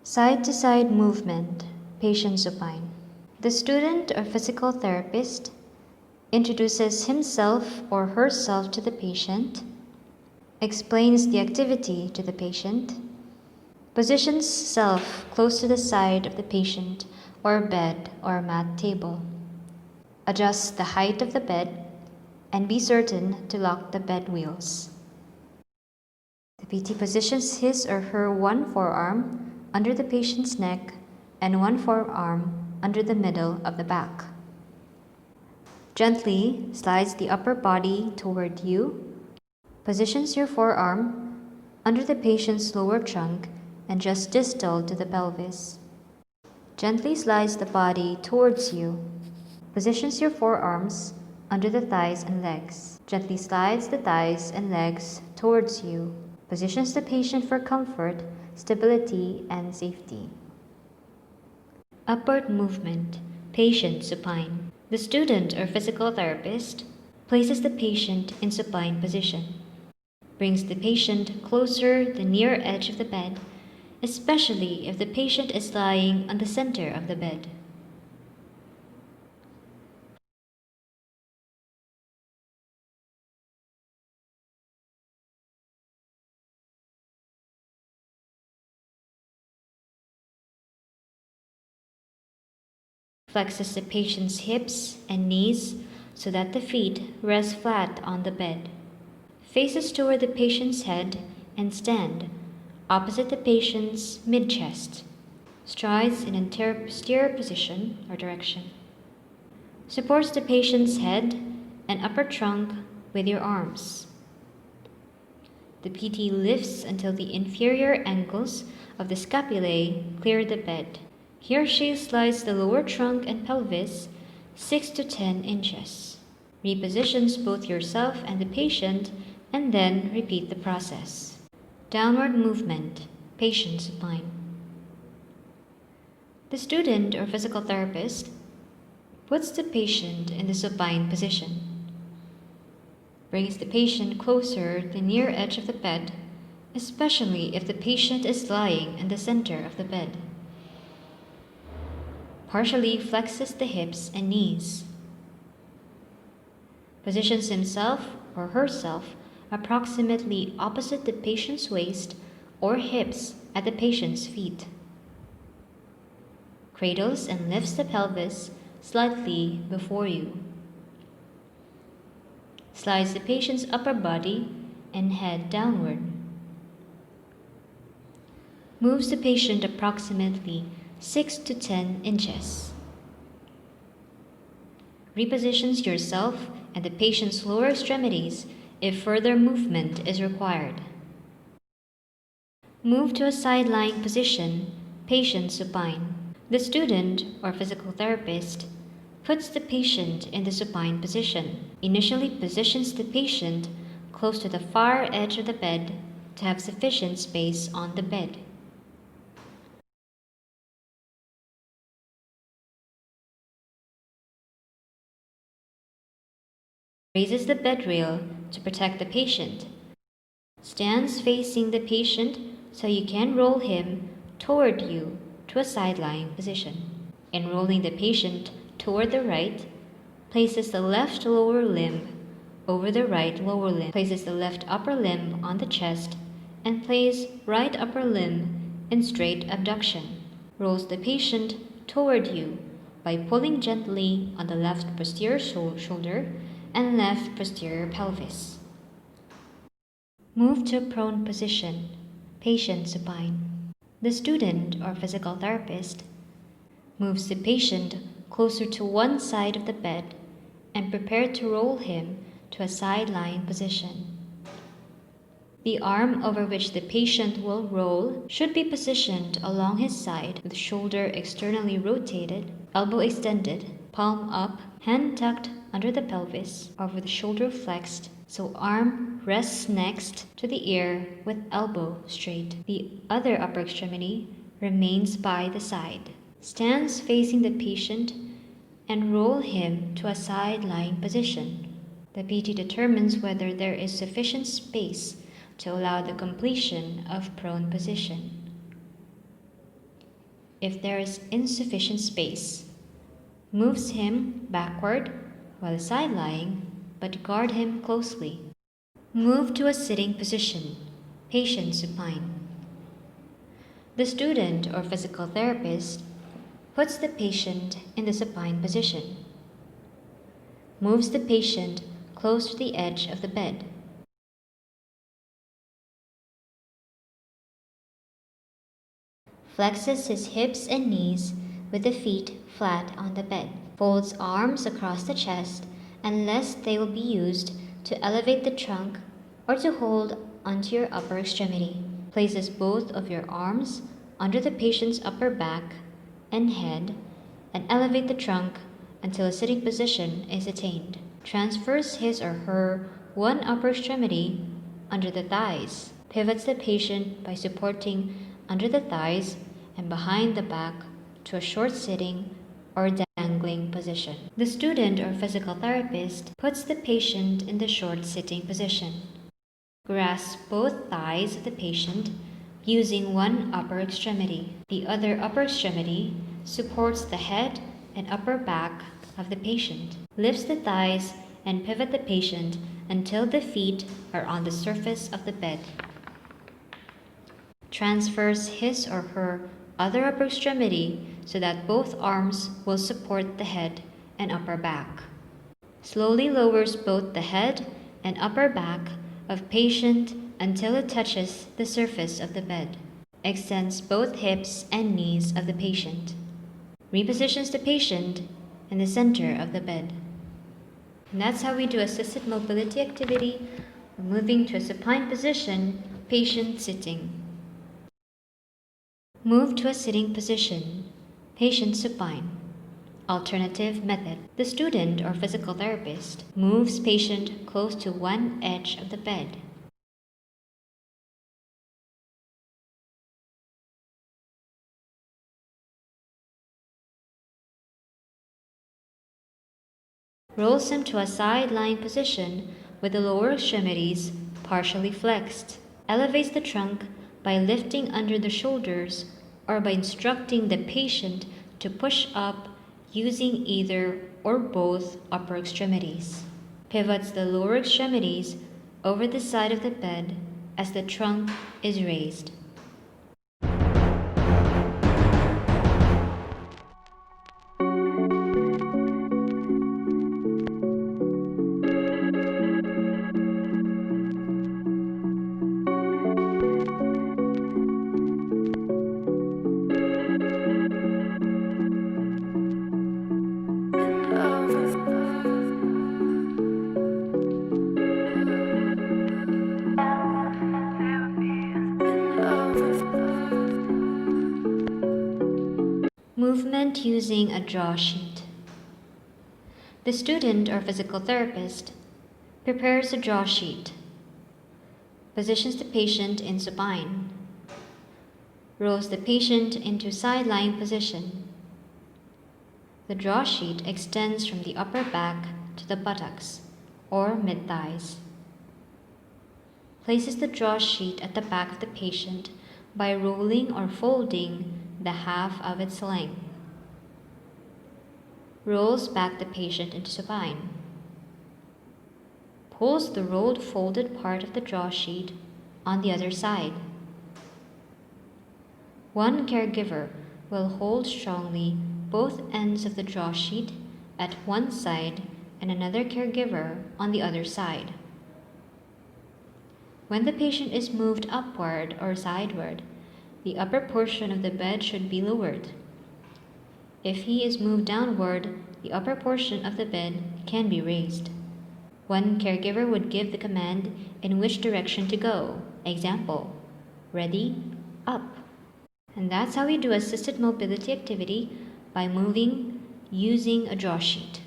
Side-to-side movement, patient supine. The student or physical therapist introduces himself or herself to the patient, explains the activity to the patient, positions self close to the side of the patient or bed or mat table, adjusts the height of the bed, and be certain to lock the bed wheels. The PT positions his or her one forearm under the patient's neck and one forearm under the middle of the back. Gently slides the upper body toward you, positions your forearm under the patient's lower trunk and just distal to the pelvis. Gently slides the body towards you, positions your forearms under the thighs and legs. Gently slides the thighs and legs towards you, positions the patient for comfort, stability, and safety. Upward movement, patient supine. The student or physical therapist places the patient in supine position, brings the patient closer to the near edge of the bed, especially if the patient is lying on the center of the bed. Flexes the patient's hips and knees so that the feet rest flat on the bed. Faces toward the patient's head and stand opposite the patient's mid-chest. Strides in anterior position or direction. Supports the patient's head and upper trunk with your arms. The PT lifts until the inferior ankles of the scapulae clear the bed. He or she slides the lower trunk and pelvis 6 to 10 inches. Repositions both yourself and the patient and then repeat the process. Downward movement, patient supine. The student or physical therapist puts the patient in the supine position, brings the patient closer to the near edge of the bed, especially if the patient is lying in the center of the bed. Partially flexes the hips and knees. Positions himself or herself approximately opposite the patient's waist or hips at the patient's feet. Cradles and lifts the pelvis slightly before you. Slides the patient's upper body and head downward. Moves the patient approximately 6 to 10 inches. Repositions yourself and the patient's lower extremities if further movement is required. Move to a side-lying position, patient supine. The student or physical therapist puts the patient in the supine position. Initially positions the patient close to the far edge of the bed to have sufficient space on the bed. Raises the bed rail to protect the patient. Stands facing the patient so you can roll him toward you to a side-lying position. In rolling the patient toward the right, places the left lower limb over the right lower limb, places the left upper limb on the chest, and places right upper limb in straight abduction. Rolls the patient toward you by pulling gently on the left posterior shoulder and left posterior pelvis. Move to a prone position, patient supine. The student or physical therapist moves the patient closer to one side of the bed and prepare to roll him to a side-lying position. The arm over which the patient will roll should be positioned along his side with shoulder externally rotated, elbow extended, palm up, hand tucked under the pelvis or with shoulder flexed, so arm rests next to the ear with elbow straight. The other upper extremity remains by the side. Stands facing the patient and roll him to a side-lying position. The PT determines whether there is sufficient space to allow the completion of prone position. if there is insufficient space. Moves him backward while side-lying, but guard him closely. Move to a sitting position. Patient supine. The student or physical therapist puts the patient in the supine position. Moves the patient close to the edge of the bed. Flexes his hips and knees with the feet flat on the bed. Folds arms across the chest unless they will be used to elevate the trunk or to hold onto your upper extremity. Places both of your arms under the patient's upper back and head and elevate the trunk until a sitting position is attained. Transfers his or her one upper extremity under the thighs. Pivots the patient by supporting under the thighs and behind the back to a short sitting or dangling position. The student or physical therapist puts the patient in the short sitting position. Grasp both thighs of the patient using one upper extremity. The other upper extremity supports the head and upper back of the patient. Lifts the thighs and pivot the patient until the feet are on the surface of the bed. Transfers his or her other upper extremity so that both arms will support the head and upper back. Slowly lowers both the head and upper back of patient until it touches the surface of the bed. Extends both hips and knees of the patient. Repositions the patient in the center of the bed. And that's how we do assisted mobility activity, moving to a supine position, patient sitting. Move to a sitting position, patient supine. Alternative method. The student or physical therapist moves patient close to one edge of the bed. Rolls him to a side-lying position with the lower extremities partially flexed. Elevates the trunk by lifting under the shoulders or by instructing the patient to push up using either or both upper extremities. Pivots the lower extremities over the side of the bed as the trunk is raised. Movement using a draw sheet. The student or physical therapist prepares a draw sheet, positions the patient in supine, rolls the patient into side-lying position. The draw sheet extends from the upper back to the buttocks or mid-thighs. Places the draw sheet at the back of the patient by rolling or folding the half of its length. Rolls back the patient into supine. Pulls the rolled folded part of the draw sheet on the other side. One caregiver will hold strongly both ends of the draw sheet at one side and another caregiver on the other side. When the patient is moved upward or sideward, the upper portion of the bed should be lowered. If he is moved downward, the upper portion of the bed can be raised. One caregiver would give the command in which direction to go. Example, ready, up. And that's how we do assisted mobility activity by moving using a draw sheet.